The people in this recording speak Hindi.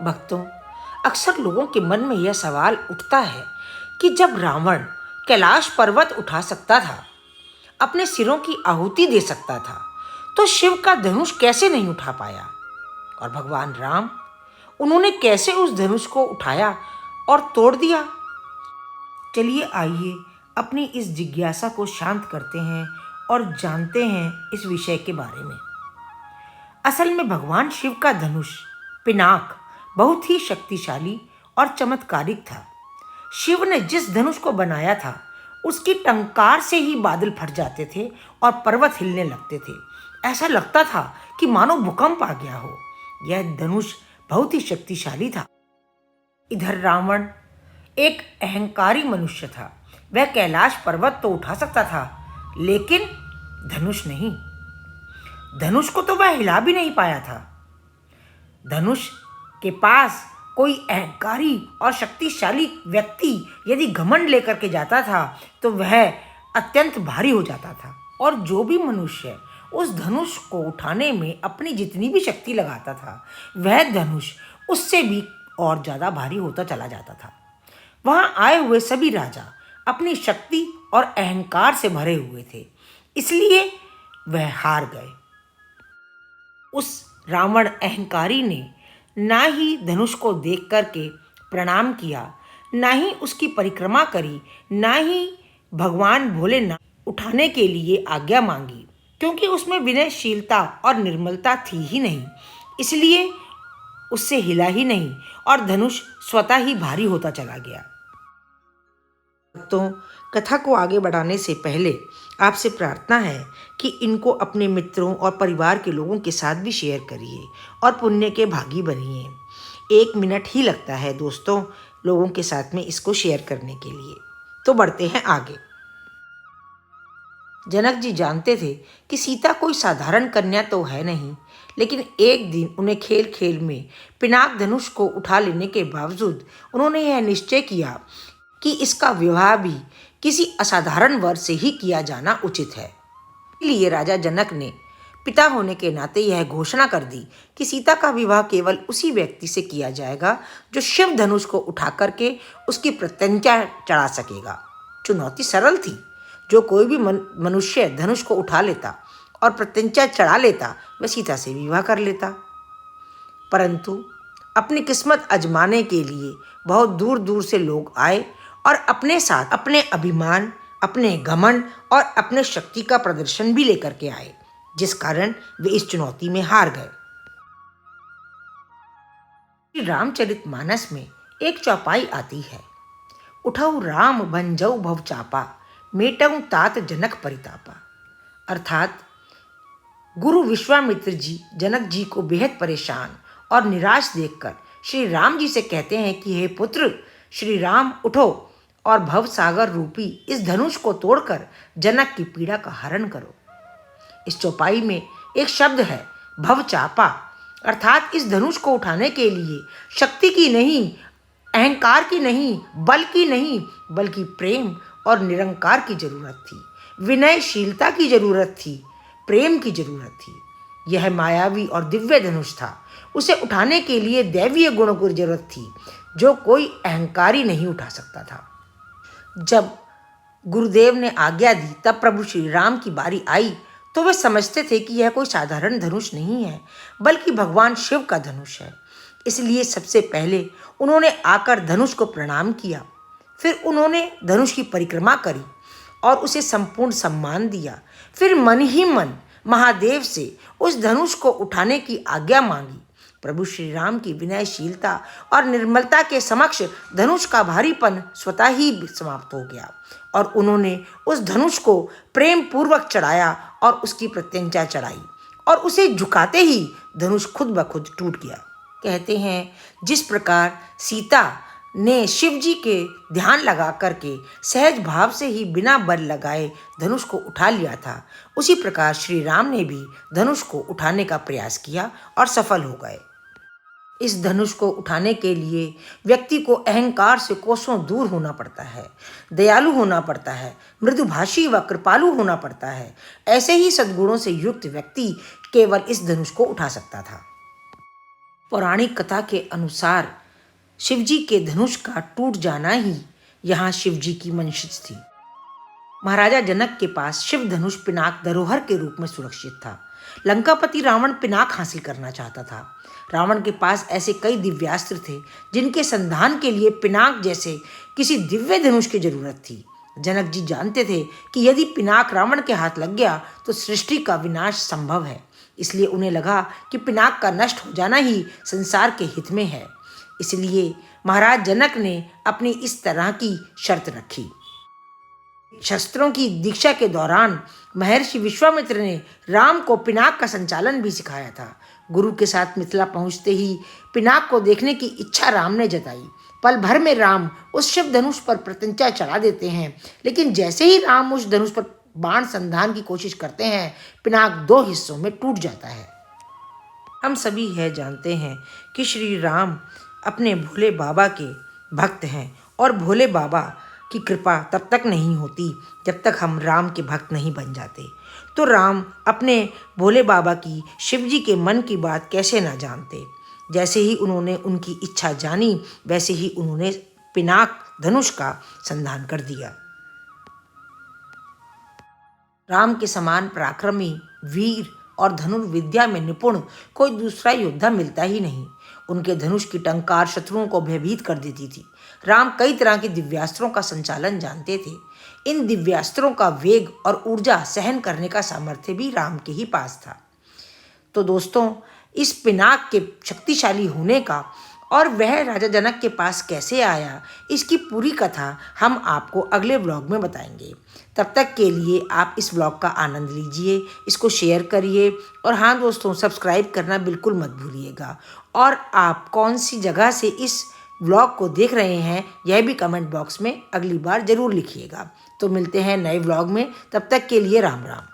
भक्तों, अक्सर लोगों के मन में यह सवाल उठता है कि जब रावण कैलाश पर्वत उठा सकता था, अपने सिरों की आहुति दे सकता था, तो शिव का धनुष कैसे नहीं उठा पाया? और भगवान राम, उन्होंने कैसे उस धनुष को उठाया और तोड़ दिया? चलिए आइए अपनी इस जिज्ञासा को शांत करते हैं और जानते हैं इस विषय के बारे में। असल में भगवान शिव का धनुष पिनाक बहुत ही शक्तिशाली और चमत्कारिक था। शिव ने जिस धनुष को बनाया था, उसकी टंकार से ही बादल फट जाते थे और पर्वत हिलने लगते थे। ऐसा लगता था कि मानो भूकंप आ गया हो। यह धनुष बहुत ही शक्तिशाली था। इधर रावण एक अहंकारी मनुष्य था। वह कैलाश पर्वत तो उठा सकता था, लेकिन धनुष नहीं। धनुष को तो वह हिला भी नहीं पाया था। धनुष के पास कोई अहंकारी और शक्तिशाली व्यक्ति यदि घमंड लेकर के जाता था, तो वह अत्यंत भारी हो जाता था। और जो भी मनुष्य उस धनुष को उठाने में अपनी जितनी भी शक्ति लगाता था, वह धनुष उससे भी और ज़्यादा भारी होता चला जाता था। वहाँ आए हुए सभी राजा अपनी शक्ति और अहंकार से भरे हुए थे, इसलिए वह हार गए। उस रावण अहंकारी ने ना ही धनुष को देख करके प्रणाम किया, ना ही उसकी परिक्रमा करी, ना ही भगवान भोलेनाथ उठाने के लिए आज्ञा मांगी, क्योंकि उसमें विनयशीलता और निर्मलता थी ही नहीं। इसलिए उससे हिला ही नहीं और धनुष स्वतः ही भारी होता चला गया। तो कथा को आगे बढ़ाने से पहले आपसे प्रार्थना है कि इनको अपने मित्रों और परिवार के लोगों के साथ भी शेयर करिए और पुण्य के भागी बनिए। 1 मिनट ही लगता है दोस्तों लोगों के साथ में इसको शेयर करने के लिए। तो बढ़ते हैं आगे। जनक जी जानते थे कि सीता कोई साधारण कन्या तो है नहीं, लेकिन एक दिन उन्हें खेल खेल में पिनाक धनुष को उठा लेने के बावजूद उन्होंने यह निश्चय किया कि इसका विवाह भी किसी असाधारण वर से ही किया जाना उचित है। इसलिए राजा जनक ने पिता होने के नाते यह घोषणा कर दी कि सीता का विवाह केवल उसी व्यक्ति से किया जाएगा जो शिव धनुष को उठा करके उसकी प्रत्यंचा चढ़ा सकेगा। चुनौती सरल थी। जो कोई भी मनुष्य धनुष को उठा लेता और प्रत्यंचा चढ़ा लेता, वह सीता से विवाह कर लेता। परंतु अपनी किस्मत आजमाने के लिए बहुत दूर दूर से लोग आए और अपने साथ अपने अभिमान, अपने घमंड और अपने शक्ति का प्रदर्शन भी लेकर के आए, जिस कारण वे इस चुनौती में हार गए। रामचरितमानस में एक चौपाई आती है, उठऊ राम भंजऊ भव चापा, मेटऊ तात जनक परितापा। अर्थात गुरु विश्वामित्र जी जनक जी को बेहद परेशान और निराश देखकर श्री राम जी से कहते हैं कि हे पुत्र श्री राम, उठो और भव सागर रूपी इस धनुष को तोड़कर जनक की पीड़ा का हरण करो। इस चौपाई में एक शब्द है भव चापा, अर्थात इस धनुष को उठाने के लिए शक्ति की नहीं, अहंकार की नहीं, बल की नहीं, बल्कि प्रेम और निरंकार की जरूरत थी, विनयशीलता की जरूरत थी, प्रेम की जरूरत थी। यह मायावी और दिव्य धनुष था। उसे उठाने के लिए दैवीय गुणों की जरूरत थी, जो कोई अहंकारी नहीं उठा सकता था। जब गुरुदेव ने आज्ञा दी, तब प्रभु श्री राम की बारी आई तो वे समझते थे कि यह कोई साधारण धनुष नहीं है, बल्कि भगवान शिव का धनुष है। इसलिए सबसे पहले उन्होंने आकर धनुष को प्रणाम किया, फिर उन्होंने धनुष की परिक्रमा करी और उसे संपूर्ण सम्मान दिया। फिर मन ही मन महादेव से उस धनुष को उठाने की आज्ञा मांगी। प्रभु श्री राम की विनयशीलता और निर्मलता के समक्ष धनुष का भारीपन स्वतः ही समाप्त हो गया और उन्होंने उस धनुष को प्रेम पूर्वक चढ़ाया और उसकी प्रत्यंचा चढ़ाई और उसे झुकाते ही धनुष खुद ब खुद टूट गया। कहते हैं जिस प्रकार सीता ने शिव जी के ध्यान लगा करके सहज भाव से ही बिना बल लगाए धनुष को उठा लिया था, उसी प्रकार श्री राम ने भी धनुष को उठाने का प्रयास किया और सफल हो गए। इस धनुष को उठाने के लिए व्यक्ति को अहंकार से कोसों दूर होना पड़ता है, दयालु होना पड़ता है, मृदुभाषी व कृपालु होना पड़ता है। ऐसे ही सद्गुणों से युक्त व्यक्ति केवल इस धनुष को उठा सकता था। पौराणिक कथा के अनुसार शिवजी के धनुष का टूट जाना ही यहाँ शिवजी की मंशित थी। महाराजा जनक के पास शिव धनुष पिनाक धरोहर के रूप में सुरक्षित था। लंकापति रावण पिनाक हासिल करना चाहता था। रावण के पास ऐसे कई दिव्यास्त्र थे जिनके संधान के लिए पिनाक जैसे किसी दिव्य धनुष की जरूरत थी। जनक जी जानते थे कि यदि पिनाक रावण के हाथ लग गया तो सृष्टि का विनाश संभव है। इसलिए उन्हें लगा कि पिनाक का नष्ट हो जाना ही संसार के हित में है। इसलिए महाराज जनक ने अपनी इस तरह की शर्त रखी। शस्त्रों की दीक्षा के दौरान महर्षि विश्वामित्र ने राम को पिनाक का संचालन भी सिखाया था। गुरु के साथ मिथिला पहुंचते ही पिनाक को देखने की इच्छा राम ने जताई। पल भर में राम उस शिव धनुष पर प्रत्यंचा चढ़ा देते हैं, लेकिन जैसे ही राम उस धनुष पर बाण संधान की कोशिश करते हैं, पिनाक 2 हिस्सों में टूट जाता है। हम सभी यह जानते हैं कि श्री राम अपने भोले बाबा के भक्त हैं और भोले बाबा की कृपा तब तक नहीं होती जब तक हम राम के भक्त नहीं बन जाते। तो राम अपने भोले बाबा की शिवजी के मन की बात कैसे ना जानते। जैसे ही उन्होंने उनकी इच्छा जानी, वैसे ही उन्होंने पिनाक धनुष का संधान कर दिया। राम के समान पराक्रमी, वीर और धनुर्विद्या में निपुण कोई दूसरा योद्धा मिलता ही नहीं। उनके धनुष की टंकार शत्रुओं को भयभीत कर देती थी। राम कई तरह के दिव्यास्त्रों का संचालन जानते थे। इन दिव्यास्त्रों का वेग और ऊर्जा सहन करने का सामर्थ्य भी राम के ही पास था। तो दोस्तों, इस पिनाक के शक्तिशाली होने का और वह राजा जनक के पास कैसे आया, इसकी पूरी कथा हम आपको अगले व्लॉग में बताएंगे। तब तक के लिए आप इस व्लॉग का आनंद लीजिए, इसको शेयर करिए और हाँ दोस्तों, सब्सक्राइब करना बिल्कुल मत भूलिएगा। और आप कौन सी जगह से इस व्लॉग को देख रहे हैं, यह भी कमेंट बॉक्स में अगली बार ज़रूर लिखिएगा। तो मिलते हैं नए व्लॉग में, तब तक के लिए राम राम।